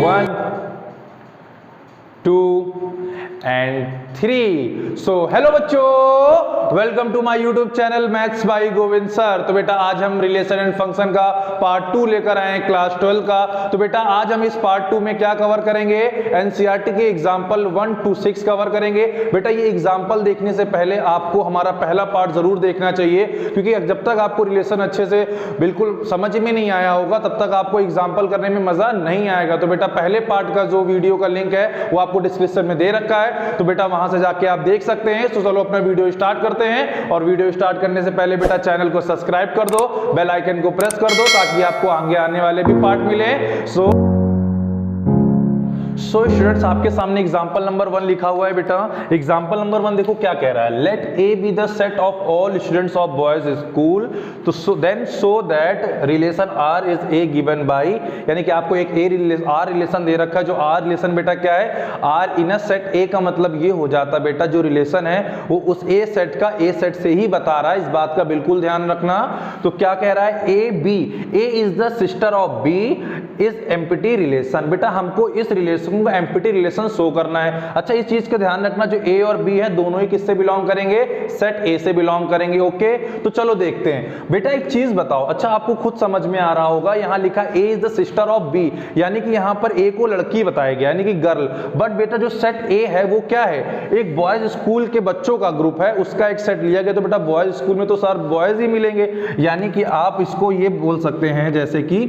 1 2 and 3। So hello बच्चों, welcome to my YouTube channel maths by Govind sir. तो बेटा आज हम रिलेशन एंड फंक्शन का पार्ट 2 लेकर आए हैं क्लास 12 का। तो बेटा आज हम इस पार्ट 2 में क्या कवर करेंगे, एनसीईआरटी के एग्जाम्पल 1 to 6 कवर करेंगे। बेटा ये एग्जाम्पल देखने से पहले आपको हमारा पहला पार्ट जरूर देखना चाहिए, क्योंकि जब तक आपको रिलेशन अच्छे से बिल्कुल समझ में नहीं आया होगा तब तक आपको एग्जाम्पल करने में मजा नहीं आएगा। तो बेटा पहले पार्ट का जो वीडियो का लिंक है वो आपको डिस्क्रिप्शन में दे रखा है, तो बेटा वहां से जाके आप देख सकते हैं। तो चलो अपना वीडियो स्टार्ट करते हैं, और वीडियो स्टार्ट करने से पहले बेटा चैनल को सब्सक्राइब कर दो, बेल आइकन को प्रेस कर दो ताकि आपको आगे आने वाले भी पार्ट मिले। सो स्टूडेंट्स आपके सामने एग्जांपल नंबर 1 लिखा हुआ है। बेटा एग्जांपल नंबर 1 देखो क्या कह रहा है, let A be the set of all students of boys school, तो so that relation R is a given by, यानी कि आपको एक आर रिलेशन दे रखा है। जो आर रिलेशन बेटा क्या है, आर इन अ सेट ए का मतलब ये हो जाता है बेटा जो रिलेशन है वो उस ए सेट का ए सेट से ही बता रहा है, इस बात का बिल्कुल ध्यान रखना। तो क्या कह रहा है, A B, A is the sister of B is empty relation. बेटा हमको इस रिलेशन को एम्प्टी रिलेशन शो करना है। अच्छा इस चीज का ध्यान रखना, जो ए और बी है दोनों ही किससे बिलोंग करेंगे, सेट ए से बिलोंग करेंगे। ओके तो चलो देखते हैं। बेटा एक चीज बताओ, अच्छा आपको खुद समझ में आ रहा होगा, यहां लिखा A is the sister of B, यानी कि यहां पर ए को लड़की बताया गया यानी कि गर्ल। बट बेटा जो सेट ए है वो क्या है, एक बॉयज स्कूल के बच्चों का ग्रुप है, उसका एक सेट लिया गया। तो बेटा बॉयज स्कूल में तो सर बॉयज ही मिलेंगे, यानी कि आप इसको ये बोल सकते हैं जैसे कि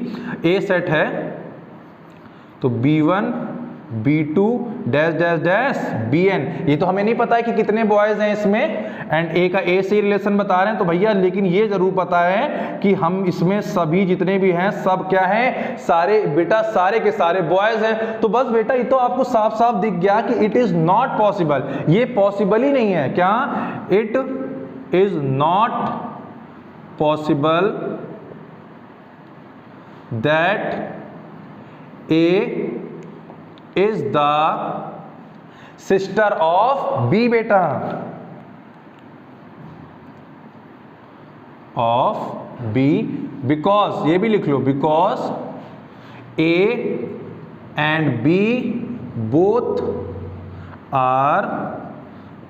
ए सेट है तो B1 B2 dash dash dash BN। ये तो हमें नहीं पता है कि कितने बॉयज हैं इसमें, एंड ए का ए से रिलेशन बता रहे हैं तो भैया, लेकिन ये जरूर पता है कि हम इसमें सभी जितने भी हैं सब क्या हैं, सारे बेटा सारे के सारे बॉयज हैं। तो बस बेटा ये तो आपको साफ साफ दिख गया कि इट इज नॉट पॉसिबल, ये पॉसिबल ही नहीं है। क्या, it is not possible that A is the sister of B बेटा, of B, because ये भी लिख लो, because A and B both are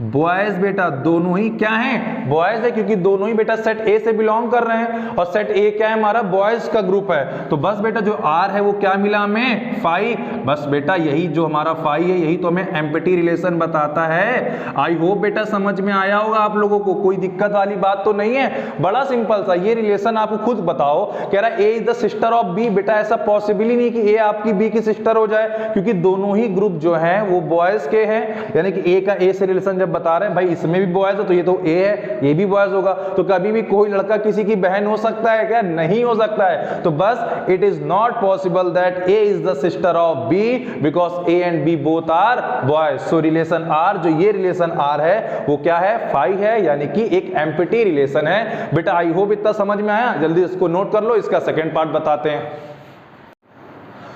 boys. बेटा दोनों ही क्या हैं, बॉयज है, क्योंकि दोनों ही बेटा सेट ए से बिलोंग कर रहे हैं, और सेट ए क्या है, हमारा बॉयज का ग्रुप है। तो बस बेटा जो आर है वो क्या मिला हमें, फाई। बस बेटा यही जो हमारा फाई है यही तो हमें एम्प्टी रिलेशन बताता है। आई होप बेटा समझ में आया होगा आप लोगों को, कोई दिक्कत वाली बात तो नहीं है, बड़ा सिंपल सा ये रिलेशन। आपको खुद बताओ, कह रहा है A is the sister of B. बेटा ऐसा पॉसिबल ही नहीं कि ए आपकी बी की सिस्टर हो जाए, क्योंकि दोनों ही ग्रुप जो है वो बॉयज के हैं, यानी कि ए का ए से रिलेशन जब बता रहे हैं भाई इसमें भी बॉयज है तो ये तो ए है, ये भी बॉयज होगा। तो कभी भी कोई लड़का किसी की बहन हो सकता है क्या, नहीं हो सकता है। तो बस it is not possible that A is the sister of B because A and B both are boys. So relation R, जो ये रिलेशन आर है वो क्या है, फाई है, यानी कि एक एम्प्टी रिलेशन है। बेटा आई होप इतना समझ में आया, जल्दी इसको नोट कर लो, इसका सेकेंड पार्ट बताते हैं।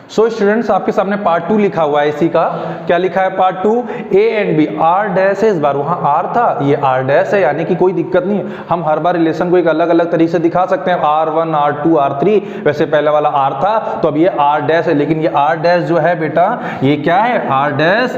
सो स्टूडेंट्स आपके सामने पार्ट 2 लिखा हुआ है, इसी का क्या लिखा है part 2, A and B, R dash है, इस बार वहां आर था ये आर डैश है, यानी कि कोई दिक्कत नहीं है, हम हर बार रिलेशन को एक अलग अलग तरीके से दिखा सकते हैं, R1 R2 R3, वैसे पहले वाला आर था तो अब ये आर डैश है। लेकिन ये आर डैश जो है बेटा ये क्या है, R dash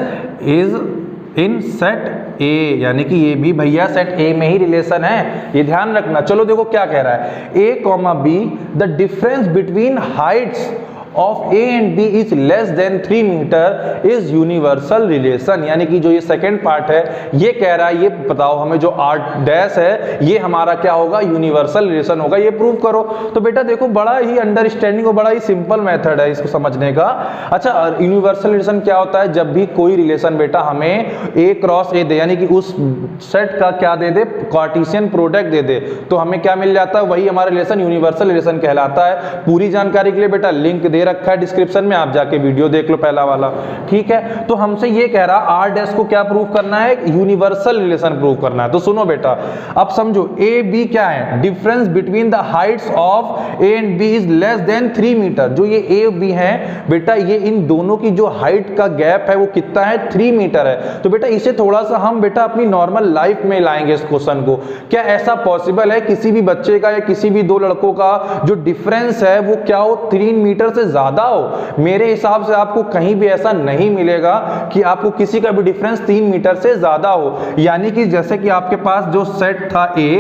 is in set A, यानी कि ये भी भैया सेट ए में ही रिलेशन है, ये ध्यान रखना। चलो देखो क्या कह रहा है, A comma B the difference between heights of A and B is less than 3 metre is universal relation. यानी कि जो ये सेकंड पार्ट है ये कह रहा है, ये बताओ हमें जो आर डैश है ये हमारा क्या होगा, यूनिवर्सल रिलेशन होगा, ये प्रूव करो। तो बेटा देखो बड़ा ही अंडरस्टैंडिंग और बड़ा ही सिंपल मेथड है इसको समझने का। अच्छा यूनिवर्सल रिलेशन क्या होता है, जब भी कोई रिलेशन बेटा हमें ए क्रॉस ए दे, यानी कि उस सेट का क्या दे दे, कार्टेशियन प्रोडक्ट दे दे, तो हमें क्या मिल जाता है, वही हमारा रिलेशन यूनिवर्सल रिलेशन कहलाता है। पूरी जानकारी के लिए बेटा लिंक दे रखा है डिस्क्रिप्शन में, आप जाके वीडियो देख लो पहला वाला, ठीक है। तो हमसे ये कह रहा आर डैश को क्या प्रूव करना है, यूनिवर्सल रिलेशन प्रूव करना है। तो सुनो बेटा अब समझो, ए बी क्या है, difference between the heights of A and B is less than 3 metre. जो ये ए बी है बेटा, ये इन दोनों की जो हाइट का गैप है वो कितना है, 3 मीटर है। तो बेटा इसे थोड़ा सा हम बेटा अपनी नॉर्मल लाइफ में लाएंगे इस क्वेश्चन को। क्या ऐसा पॉसिबल है किसी भी बच्चे का या किसी भी दो लड़कों का जो डिफरेंस है वो क्या हो, 3 मीटर से ज्यादा हो। मेरे हिसाब से आपको कहीं भी ऐसा नहीं मिलेगा कि आपको किसी का भी डिफरेंस 3 मीटर से ज्यादा हो। यानी कि जैसे कि आपके पास जो सेट था A,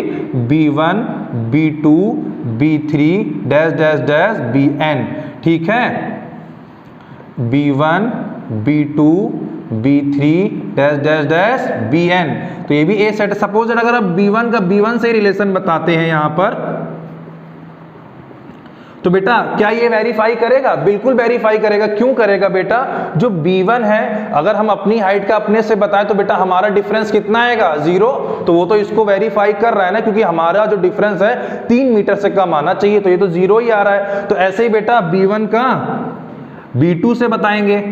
B1, B2, B3 dash dash dash Bn, ठीक है, B1, B2, B3 dash dash dash Bn, तो ये भी ए सेट। सपोज अगर आप B1 का B1 से रिलेशन बताते हैं यहां पर, तो बेटा क्या ये वेरीफाई करेगा? बिल्कुल वेरीफाई करेगा। क्यों करेगा बेटा? जो B1 है अगर हम अपनी हाइट का अपने से बताएं तो बेटा हमारा डिफरेंस कितना आएगा? 0। तो वो तो इसको वेरीफाई कर रहा है ना, क्योंकि हमारा जो डिफरेंस है 3 मीटर से कम आना चाहिए, तो ये तो 0 ही आ रहा है। तो ऐसे ही बेटा B1 का B2 से बताएंगे,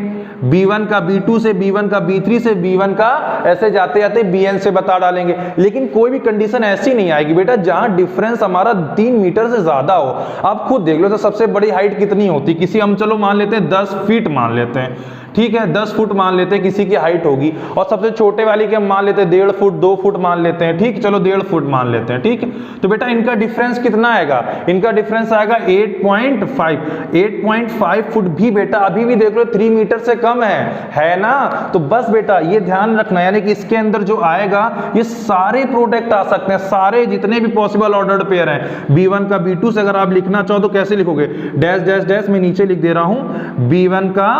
B1 का B2 से, B1 का B3 से, B1 का ऐसे जाते जाते Bn से बता डालेंगे। लेकिन कोई भी कंडीशन ऐसी नहीं आएगी बेटा जहां डिफरेंस हमारा 3 मीटर से ज्यादा हो। आप खुद देख लो तो सबसे बड़ी हाइट कितनी होती है किसी, हम चलो मान लेते हैं 10 फीट मान लेते हैं, ठीक है, 10 फुट मान लेते हैं किसी की हाइट होगी, और सबसे छोटे वाली की हम मान लेते हैं 1.5 फुट, 2 फुट मान लेते हैं, ठीक, चलो 1.5 फुट मान लेते हैं, ठीक है। तो बेटा इनका डिफरेंस कितना आएगा? इनका डिफरेंस आएगा 8.5। 8.5 फुट भी बेटा अभी भी देख लो 3 मीटर से कम है ना। तो बस बेटा ये ध्यान रखना, यानी कि इसके अंदर जो आएगा ये सारे प्रोडक्ट आ सकते हैं, सारे जितने भी पॉसिबल ऑर्डर्ड पेयर हैं। B1 का B2 से अगर आप लिखना चाहो तो कैसे लिखोगे? डैश डैश डैश, मैं नीचे लिख दे रहा हूं, B1 का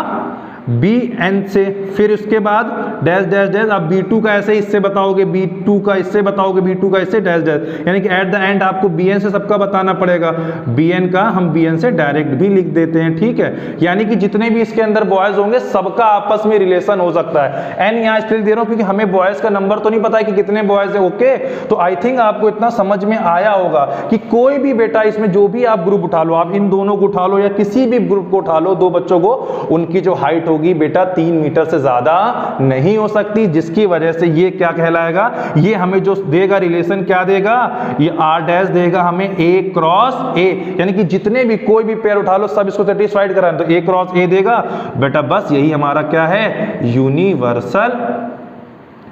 Bn से, फिर उसके बाद डैश डैश डैश, आप B2 का ऐसे इससे बताओगे, B2 का इससे बताओगे, B2 का इससे डैश डैश, यानी कि एट द एंड आपको Bn से सबका बताना पड़ेगा। Bn का हम Bn से डायरेक्ट भी लिख देते हैं, ठीक है। यानी कि जितने भी इसके अंदर बॉयज होंगे सबका आपस में रिलेशन हो सकता है। n यहाँ इसलिए दे रहा हूँ क्योंकि हमें बॉयज का नंबर तो नहीं पता है कि कितने बॉयज है, ओके। तो आई थिंक आपको इतना समझ में आया होगा कि कोई भी बेटा इसमें जो भी आप ग्रुप उठा लो, आप इन दोनों को उठा लो या किसी भी ग्रुप को उठा लो, दो बच्चों को, उनकी जो हाइट होगी बेटा 3 मीटर से ज्यादा नहीं हो सकती, जिसकी वजह से ये क्या कहलाएगा? ये हमें जो देगा रिलेशन क्या देगा? ये R डैश देगा हमें A क्रॉस A, यानी कि जितने भी कोई भी पेयर उठा लो सब इसको सेटिस्फाइड कराएं तो A क्रॉस A देगा बेटा। बस यही हमारा क्या है? Universal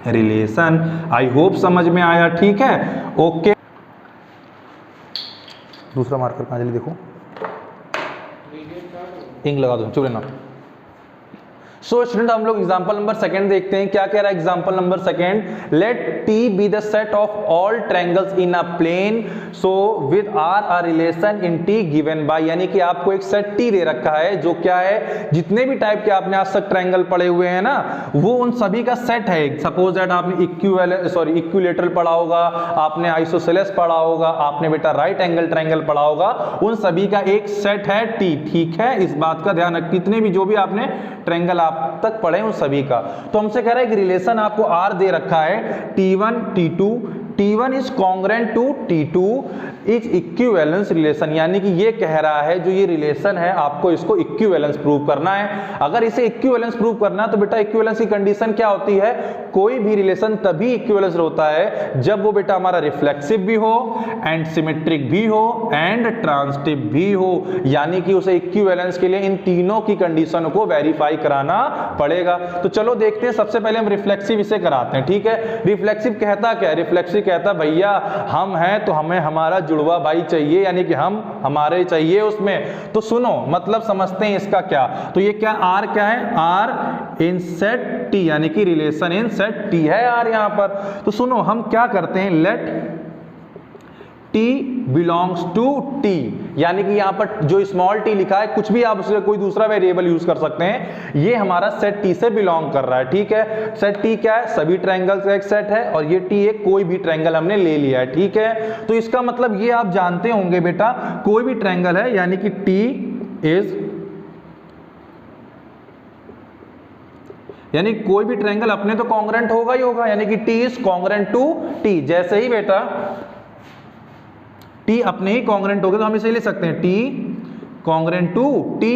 relation. आई होप समझ में आया, ठीक है, ओके। दूसरा मार्कर कहां, जल्दी देखो, इंक लगा दो, चुप रहना। सो स्टूडेंट हम लोग एग्जांपल नंबर सेकंड देखते हैं। क्या कह रहा है example number second? Let T be the set of all triangles in a plane so with R a relation in T given by, यानी कि आपको एक सेट T दे रखा है जो क्या है, जितने भी टाइप के आपने आज तक ट्रायंगल पढ़े हुए हैं ना, वो उन सभी का सेट है। सपोज दैट आपने इक्विलेटरल पढ़ा होगा, आपने आइसोसेलेस पढ़ा होगा, आपने बेटा राइट एंगल ट्रायंगल पढ़ा होगा, उन सभी का एक सेट है T, ठीक है। इस बात का ध्यान रख, कितने भी जो भी आपने ट्रायंगल आप तक पढ़े उन सभी का। तो हमसे कह रहा है कि रिलेशन आपको R दे रखा है, T1 T2, T1 is congruent to T2 is equivalence relation, यानी कि ये कह रहा है जो ये रिलेशन है आपको इसको इक्विवेलेंस प्रूव करना है। अगर इसे इक्विवेलेंस प्रूव करना है तो बेटा इक्विवेलेंस की कंडीशन क्या होती है? कोई भी रिलेशन तभी इक्विवेलेंस होता है जब वो बेटा हमारा रिफ्लेक्सिव भी हो एंड सिमेट्रिक भी हो एंड ट्रांजिटिव भी हो, यानी कि उसे इक्विवेलेंस के लिए इन तीनों की कंडीशन को वेरीफाई कराना पड़ेगा। तो चलो देखते हैं, सबसे पहले हम रिफ्लेक्सिव इसे कराते हैं, ठीक है। रिफ्लेक्सिव कहता क्या है? रिफ्लेक्सिव कहता भैया हम हैं तो हमें हमारा जुड़वा भाई चाहिए, यानी कि हम हमारे चाहिए उसमें। तो सुनो मतलब समझते हैं इसका क्या। तो ये क्या R क्या है? R इन सेट T, यानी कि रिलेशन इन सेट T है R यहां पर। तो सुनो हम क्या करते हैं, let T belongs to T, यानी कि यहां पर जो स्मॉल t लिखा है कुछ भी आप उससे कोई दूसरा वेरिएबल यूज कर सकते हैं, ये हमारा सेट T से बिलोंग कर रहा है, ठीक है। सेट T क्या है? सभी ट्रायंगल्स का एक सेट है, और ये T एक कोई भी ट्रायंगल हमने ले लिया है, ठीक है। तो इसका मतलब ये आप जानते होंगे बेटा कोई भी ट्रायंगल है, यानी कि T इज, यानी कोई भी ट्रायंगल अपने तो कॉन्ग्रेंट होगा ही होगा, यानी कि T is congruent to T। जैसे ही बेटा T अपने ही कॉन्ग्रेंट हो गए तो हम इसे ले सकते हैं T कॉन्ग्रेंट टू T।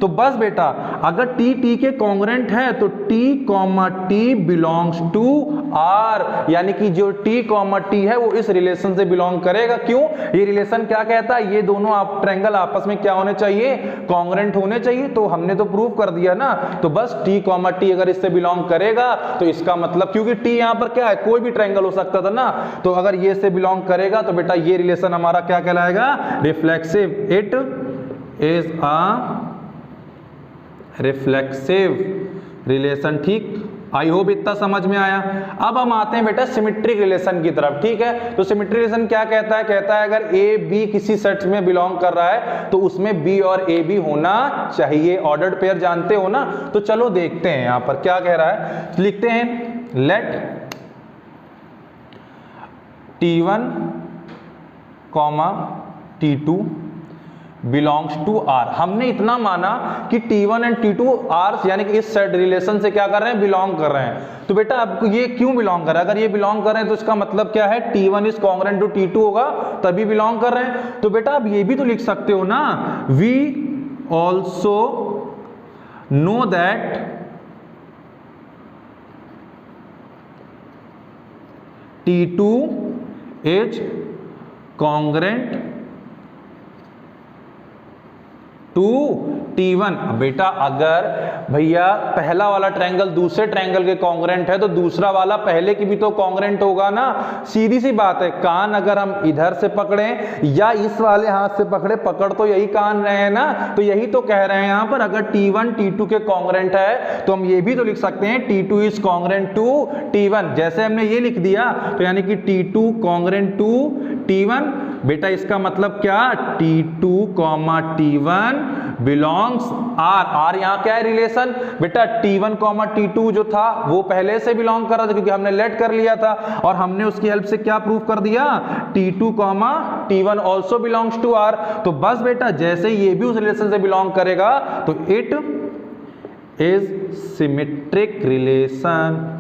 तो बस बेटा अगर T के कॉन्ग्रेंट है तो T, T belongs to R, यानी कि जो T, T है वो इस रिलेशन से बिलोंग करेगा। क्यों? ये रिलेशन क्या कहता है? ये दोनों आप ट्रायंगल आपस में क्या होने चाहिए? कॉन्ग्रेंट होने चाहिए। तो हमने तो प्रूव कर दिया ना। तो बस T, T अगर इससे बिलोंग करेगा तो इसका मतलब, क्योंकि T यहाँ पर क्या है, कोई भी ट्रायंगल हो सकता था ना, तो अगर ये से बिलोंग करेगा तो बेटा ये रिलेशन हमारा क्या कहलाएगा? Reflexive. It is a reflexive relation. ठीक, आई होप इतना समझ में आया। अब हम आते हैं बेटा सिमेट्रिक रिलेशन की तरफ। ठीक है, तो सिमेट्रिक रिलेशन क्या कहता है? कहता है अगर ए बी किसी सेट में बिलोंग कर रहा है तो उसमें बी और ए भी होना चाहिए। ऑर्डर्ड पेयर जानते हो ना, तो चलो देखते हैं यहां पर क्या कह रहा है। लिखते हैं let T1, T2 belongs to are. हमने इतना माना कि T1 एंड T2 आर यानी कि इस सेट रिलेशन से क्या कर रहे हैं? बिलोंग कर रहे हैं। तो बेटा अब ये क्यों बिलोंग कर रहा है? अगर ये बिलोंग कर रहे हैं तो इसका मतलब क्या है? T1 is congruent to T2 होगा, तभी बिलोंग कर रहे हैं। तो बेटा अब ये भी तो लिख सकते हो ना, we also know that T2 is congruent to T1। बेटा अगर भैया पहला वाला ट्रायंगल दूसरे ट्रायंगल के कॉन्ग्रुएंट है तो दूसरा वाला पहले की भी तो कॉन्ग्रुएंट होगा ना। सीधी सी बात है, कान अगर हम इधर से पकड़े या इस वाले हाथ से पकड़े, पकड़ तो यही कान रहे हैं ना। तो यही तो कह रहे हैं यहां पर, अगर T1 T2 के कॉन्ग्रुएंट है तो हम ये भी तो लिख सकते हैं T2 is congruent to T1। जैसे हमने ये लिख दिया तो यानी कि T2 कॉन्ग्रुएंट टू T1। बेटा इसका मतलब क्या? T2, T1 belongs are. Are यहाँ क्या है? रिलेशन। बेटा T1, T2 जो था वो पहले से बिलोंग कर रहा था क्योंकि हमने लेट कर लिया था, और हमने उसकी हेल्प से क्या प्रूफ कर दिया? T2, T1 also belongs to are. तो बस बेटा जैसे ये भी उस रिलेशन से बिलोंग करेगा तो it is symmetric relation.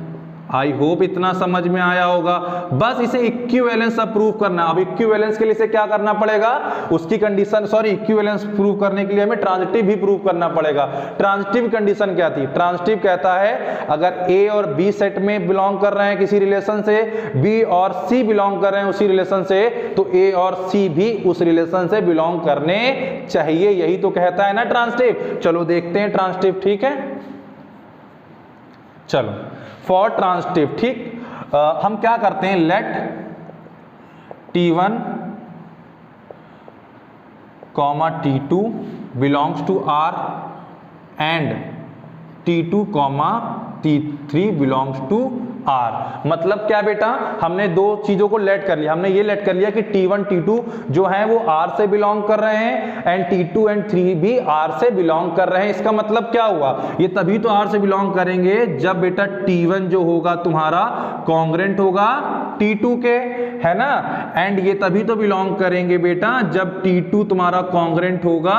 I hope इतना समझ में आया होगा। बस इसे इक्विवेलेंस अब प्रूव करना। अब इक्विवेलेंस के लिए इसे क्या करना पड़ेगा? उसकी कंडीशन, सॉरी, इक्विवेलेंस प्रूव करने के लिए हमें ट्रांजिटिव भी प्रूव करना पड़ेगा। ट्रांजिटिव कंडीशन क्या थी? ट्रांजिटिव कहता है अगर ए और बी सेट में बिलोंग कर रहे हैं किसी रिलेशन से, बी और सी बिलोंग कर रहे हैं उसी रिलेशन से, तो ए और सी भी उस रिलेशन से बिलोंग करने चाहिए। यही तो कहता है ना ट्रांजिटिव। चलो देखते हैं ट्रांजिटिव। ठीक है, चलो फॉर ट्रांजिटिव। ठीक, हम क्या करते हैं? Let T1, T2 belongs to R and T2, T3 belongs to R। मतलब क्या बेटा? हमने दो चीजों को लेट कर लिया। हमने ये लेट कर लिया कि T1, T2 जो है वो R से बिलोंग कर रहे हैं एंड T2 एंड 3 भी R से बिलोंग कर रहे हैं। इसका मतलब क्या हुआ? ये तभी तो R से बिलोंग करेंगे जब बेटा T1 जो होगा तुम्हारा कॉन्ग्रुएंट होगा T2 के, है ना। एंड ये तभी तो बिलोंग करेंगे बेटा जब T2 तुम्हारा कॉन्ग्रुएंट होगा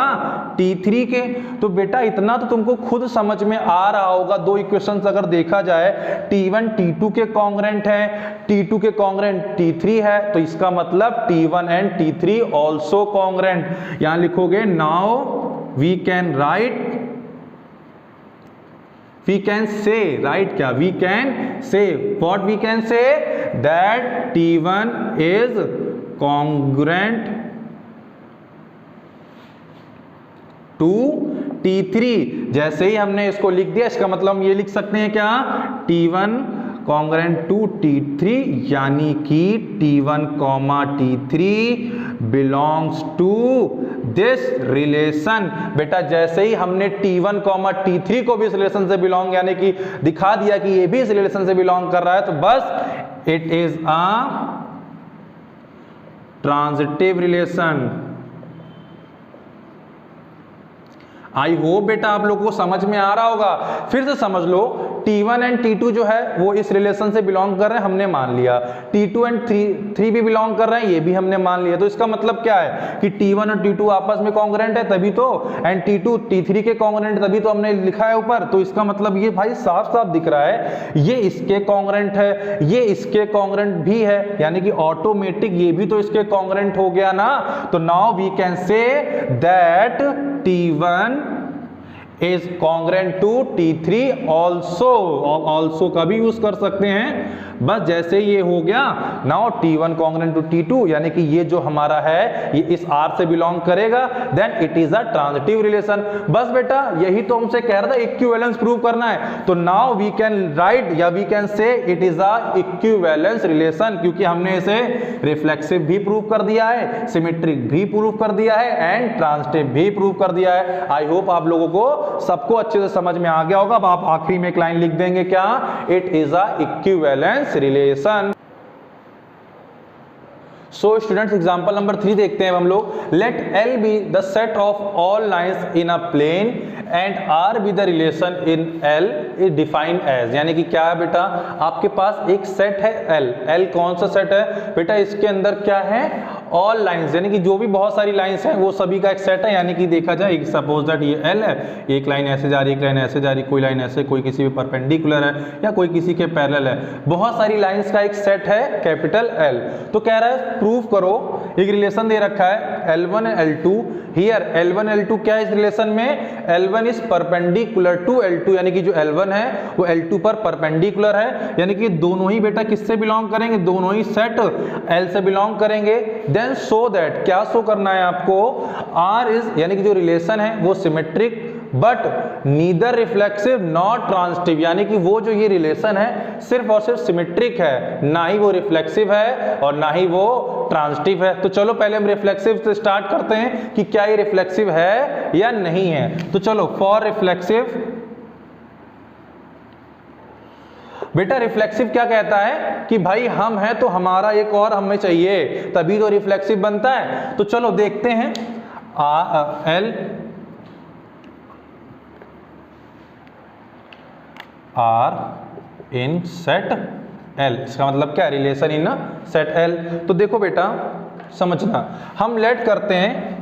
T3 के। तो बेटा इतना तो तुमको खुद समझ में आ रहा होगा। दो इक्वेशंस अगर देखा जाए, T1 T2 के कॉन्ग्रुएंट है, T2 के कॉन्ग्रुएंट T3 है, तो इसका मतलब T1 and T3 also congruent. यहां लिखोगे now we can write, we can say, right क्या? We can say, what we can say? That T1 is congruent to T3। जैसे ही हमने इसको लिख दिया, इसका मतलब हम ये लिख सकते हैं क्या? T1 कॉन्ग्रुएंट टू T3, यानी कि T1, T3 belongs to this relation. बेटा जैसे ही हमने T1, T3 को भी इस रिलेशन से बिलोंग, यानी कि दिखा दिया कि ये भी इस रिलेशन से बिलोंग कर रहा है, तो बस it is a transitive relation. I hope बेटा आप लोगों को समझ में आ रहा होगा। फिर से समझ लो, T1 एंड T2 जो है वो इस रिलेशन से बिलोंग कर रहे हैं, हमने मान लिया। T2 एंड 3 भी बिलोंग कर रहे हैं, ये भी हमने मान लिया। तो इसका मतलब क्या है कि T1 और T2 आपस में कॉन्ग्रुएंट है तभी तो, एंड T2 T3 के कॉन्ग्रुएंट तभी तो हमने लिखा है ऊपर। तो इसका मतलब ये भाई साफ साफ दिख रहा है, ये इसके कॉन्ग्रुएंट है, ये इसके कॉन्ग्रुएंट भी है, यानी कि ऑटोमेटिक ये भी तो इसके कॉन्ग्रुएंट हो गया ना। तो now we can say that T1 is congruent to T3 also। also का भी यूज कर सकते हैं। बस जैसे ये हो गया, now T1 congruent to T2, यानी कि ये जो हमारा है ये इस R से बिलोंग करेगा, then it is a transitive relation. बस बेटा यही तो हमसे कह रहा था, इक्विवेलेंस प्रूव करना है। तो नाउ वी कैन राइट या we can say it is a equivalence relation, क्योंकि हमने इसे रिफ्लेक्सिव भी प्रूव कर दिया है, सिमेट्रिक भी प्रूव कर दिया है एंड ट्रांजिटिव भी प्रूव कर दिया है। आई होप आप लोगों को सबको अच्छे से समझ में आ गया होगा। अब आप आखिरी में एक लाइन लिख देंगे, क्या? It is a equivalence relation. So students example number 3 देखते हैं हम लोग। Let L be the set of all lines in a plane and R be the relation in L is defined as, यानी कि क्या है बेटा, आपके पास एक सेट है L कौन सा सेट है बेटा, इसके अंदर क्या है, ऑल लाइंस, यानी कि जो भी बहुत सारी लाइंस हैं वो सभी का एक सेट है। यानी कि देखा जाए, सपोज दैट ये L है, एक लाइन ऐसे जा रही है, एक लाइन ऐसे जा रही है, कोई लाइन ऐसे, कोई किसी पे परपेंडिकुलर है या कोई किसी के पैरेलल है, बहुत सारी लाइंस का एक सेट है कैपिटल L। तो कह रहा है प्रूव करो, एक रिलेशन दे रखा है L1 and L2, here L1 L2 क्या है इस रिलेशन में, L1 is perpendicular to L2, यानी कि जो L1 है वो L2 पर परपेंडिकुलर है, यानी कि दोनों ही बेटा किससे बिलोंग करेंगे, दोनों ही सेट L से बिलोंग करेंगे। देन सो दैट, क्या शो करना है आपको, R इज, यानी कि जो रिलेशन है वो symmetric but neither reflexive not transitive, यानी कि वो जो ये रिलेशन है सिर्फ और सिर्फ सिमेट्रिक है, ना ही वो रिफ्लेक्सिव है और ना ही वो ट्रांजिटिव है। तो चलो पहले हम रिफ्लेक्सिव से स्टार्ट करते हैं कि क्या ये रिफ्लेक्सिव है या नहीं है। तो चलो फॉर रिफ्लेक्सिव, बेटा रिफ्लेक्सिव क्या कहता है कि भाई हम हैं तो हमारा एक और हमें चाहिए, तभी तो रिफ्लेक्सिव बनता है। तो चलो देखते हैं, L R इन सेट L, इसका मतलब क्या है, रिलेशन इन सेट L। तो देखो बेटा समझना, हम लेट करते हैं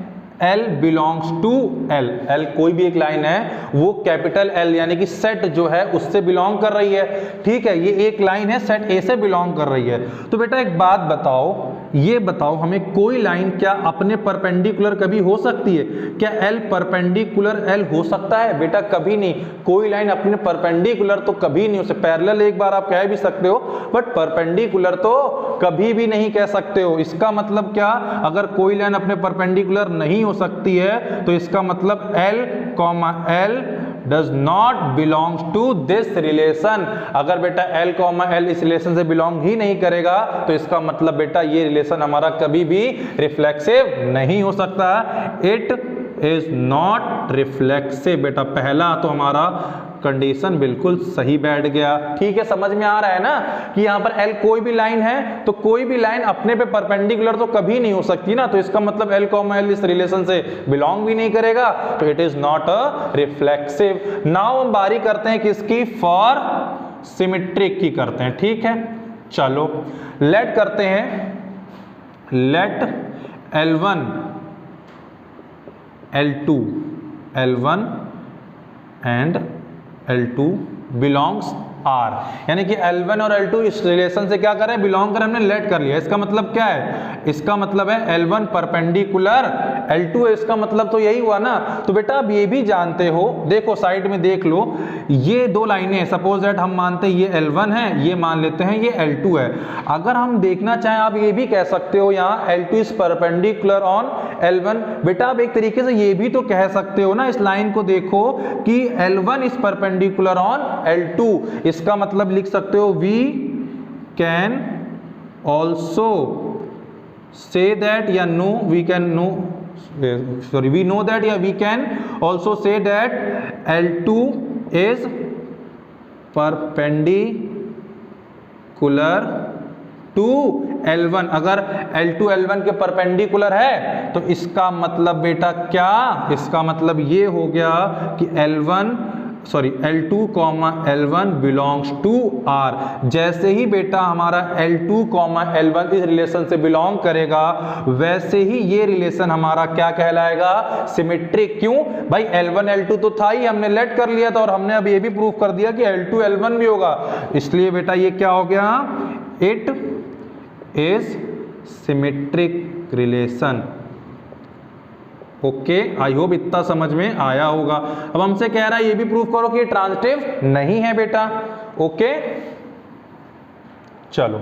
L belongs to L, L कोई भी एक लाइन है वो कैपिटल L यानी कि सेट जो है उससे बिलोंग कर रही है, ठीक है, ये एक लाइन है सेट A से बिलोंग कर रही है। तो बेटा एक बात बताओ, ये बताओ हमें, कोई लाइन क्या अपने परपेंडिकुलर कभी हो सकती है, क्या L परपेंडिकुलर L हो सकता है बेटा, कभी नहीं, कोई लाइन अपने परपेंडिकुलर तो कभी नहीं हो सकती, पैरेलल एक बार आप कह भी सकते हो बट परपेंडिकुलर तो कभी भी नहीं कह सकते हो। इसका मतलब क्या, अगर कोई लाइन अपने परपेंडिकुलर नहीं हो सकती है तो इसका मतलब L, L does not belongs to this relation। अगर बेटा L, L इस रिलेशन से बिलोंग ही नहीं करेगा तो इसका मतलब बेटा ये रिलेशन हमारा कभी भी रिफ्लेक्सिव नहीं हो सकता। इट इज नॉट रिफ्लेक्सिव, बेटा पहला तो हमारा कंडीशन बिल्कुल सही बैठ गया, ठीक है, समझ में आ रहा है ना कि यहाँ पर L कोई भी लाइन है तो कोई भी लाइन अपने पे परपेंडिकुलर तो कभी नहीं हो सकती ना, तो इसका मतलब L, L इस रिलेशन से बिलोंग भी नहीं करेगा, तो it is not a reflexive. Now हम बारी करते हैं किसकी, फॉर सिमेट्रिक की करते हैं, ठीक है। चलो लेट करते हैं, late L1 L2 L1 and L2 belongs R, यानी कि L1 और L2 इस रिलेशन से क्या कर रहे हैं, बिलोंग कर, हमने लेट कर लिया। इसका मतलब क्या है, इसका मतलब है L1 परपेंडिकुलर L2 है, इसका मतलब तो यही हुआ ना। तो बेटा आप ये भी जानते हो, देखो साइड में देख लो, ये दो लाइनें, सपोज दैट हम मानते हैं ये L1 है, ये मान लेते हैं ये L2 है। अगर हम देखना चाहें आप ये भी कह सकते हो यहाँ L2 is perpendicular on L1, बेटा आप एक तरीके से ये भी तो कह सकते हो ना, इस लाइन को देखो कि L1 is perpendicular on L2, इसका मतलब लिख सकते हो we can also say that, या no we can know, sorry we know that, या we can also say that L2 is perpendicular to L1। अगर L2 L1 के परपेंडिकुलर है तो इसका मतलब बेटा क्या, इसका मतलब ये हो गया कि L2, L1 belongs to R। जैसे ही बेटा हमारा L2, L1 इस रिलेशन से बिलोंग करेगा वैसे ही ये रिलेशन हमारा क्या कहलाएगा, सिमेट्रिक। क्यों भाई, L1 L2 तो था ही, हमने लेट कर लिया था और हमने अब ये भी प्रूव कर दिया कि L2 L1 भी होगा, इसलिए बेटा ये क्या हो गया, it is symmetric relation. Okay, I hope इतना समझ में आया होगा। अब हमसे कह रहा है ये भी प्रूफ करो कि ये ट्रांजिटिव नहीं है बेटा। ओके चलो,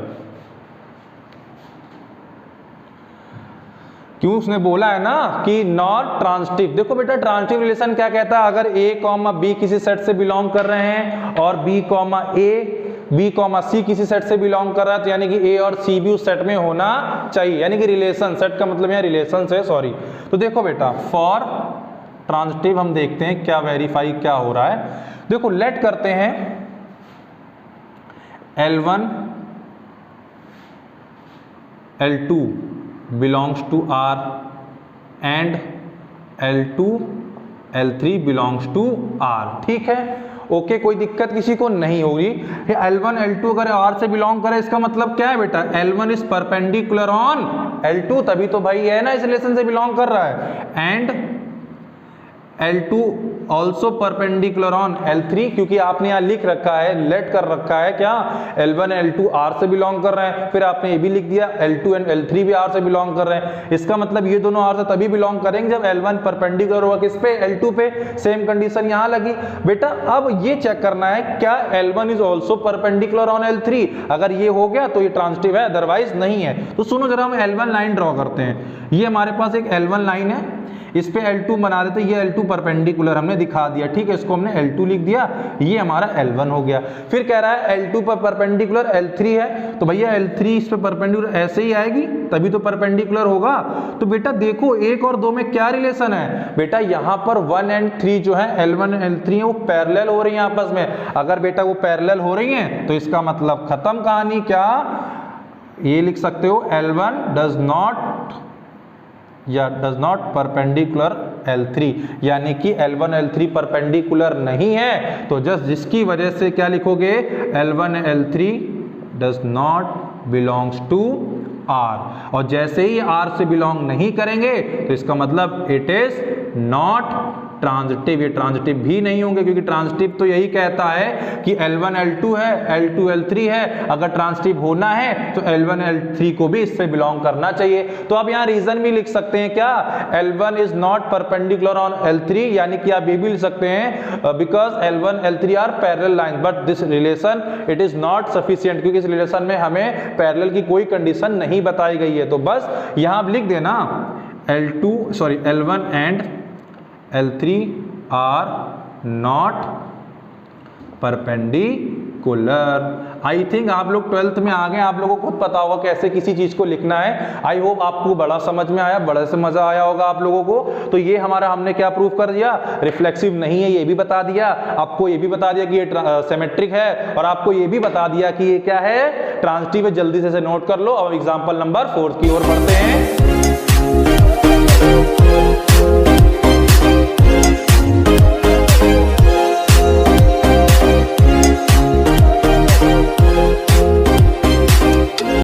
क्यों उसने बोला है ना कि नॉट ट्रांजिटिव। देखो बेटा ट्रांजिटिव रिलेशन क्या कहता है, अगर ए कॉमा बी किसी सेट से बिलोंग कर रहे हैं और B comma A B comma C किसी सेट से बिलोंग कर रहा है, तो यानी कि ए और सी भी उस सेट में होना चाहिए, यानी कि रिलेशन, सेट का मतलब यहाँ रिलेशन है, सॉरी। तो देखो बेटा फॉर ट्रांजिटिव हम देखते हैं क्या वेरीफाई क्या हो रहा है। देखो लेट करते हैं L1 L2 belongs to R and L2 L3 belongs to R, ठीक है, ओके, कोई दिक्कत किसी को नहीं होगी। L1 L2 अगर R से बिलोंग करे, इसका मतलब क्या है बेटा, L1 is perpendicular on L2, तभी तो भाई है ना इस रिलेशन से बिलोंग कर रहा है, and L2 also perpendicular on L3, क्योंकि आपने यहाँ लिख रखा है, लेट कर रखा है क्या, L1 L2 R से बिलोंग कर रहे हैं, फिर आपने ये भी लिख दिया L2 एंड L3 भी R से बिलोंग कर रहे हैं। इसका मतलब ये दोनों R से तभी बिलोंग करेंगे जब L1 परपेंडिकुलर होगा किस पे, L2 पे। सेम कंडीशन यहाँ लगी बेटा। अब ये चेक करना है क्या L1 is also perpendicular on L3, अगर ये हो गया तो ये ट्रांजिटिव है, अदरवाइज नहीं है। तो सुनो जरा, हम L1 लाइन ड्रॉ करते हैं। ये हमारे पास एक L1 लाइन है, इस पे L2 बना देते, ये L2 परपेंडिकुलर हमने दिखा दिया, ठीक है, इसको हमने L2 लिख दिया, ये हमारा L1 हो गया। फिर कह रहा है L2 पर परपेंडिकुलर L3 है, तो भैया L3 इस पे परपेंडिकुलर ऐसे ही आएगी, तभी तो परपेंडिकुलर होगा। तो बेटा देखो 1 और 2 में क्या रिलेशन है बेटा, यहाँ पर 1 एंड 3 जो है L1 L3 है वो पैरेलल हो रही है आपस में। अगर बेटा वो पैरेलल हो रही है तो इसका मतलब खत्म कहानी। क्या ये लिख सकते हो, L1 डज नॉट या डज नॉट परपेंडिकुलर L3, यानी कि L1 L3 परपेंडिकुलर नहीं है। तो जस्ट जिसकी वजह से क्या लिखोगे, L1 L3 does not belongs to R, और जैसे ही R से बिलोंग नहीं करेंगे तो इसका मतलब इट इज नॉट ट्रांजिटिव। ये ट्रांजिटिव भी नहीं होंगे, क्योंकि ट्रांजिटिव तो यही कहता है कि L1 L2 है, L2 L3 है, अगर ट्रांजिटिव होना है तो L1 L3 को भी इससे बिलोंग करना चाहिए। तो अब यहाँ रीजन भी लिख सकते हैं क्या, L1 is not perpendicular on L3, यानी कि आप ये भी लिख सकते हैं because L1 L3 are parallel line but this relation it is not sufficient, क्योंकि इस रिलेशन में हमें पैरेलल की कोई कंडीशन नहीं बताई गई है। तो बस यहाँ आप लिख देना L1 and L3 are not perpendicular. I think आप लोग 12th में आ गए, आप लोगों को खुद पता होगा कैसे किसी चीज को लिखना है। आई होप आपको बड़ा समझ में आया, बड़े से मजा आया होगा आप लोगों को। तो ये हमारा हमने क्या प्रूव कर दिया, रिफ्लेक्सिव नहीं है, ये भी बता दिया आपको, ये भी बता दिया कि ये सिमेट्रिक है, और आपको ये भी बता दिया कि ये क्या है, ट्रांजिटिव है। जल्दी से नोट कर लो। अब एग्जाम्पल नंबर 4 की ओर बढ़ते हैं।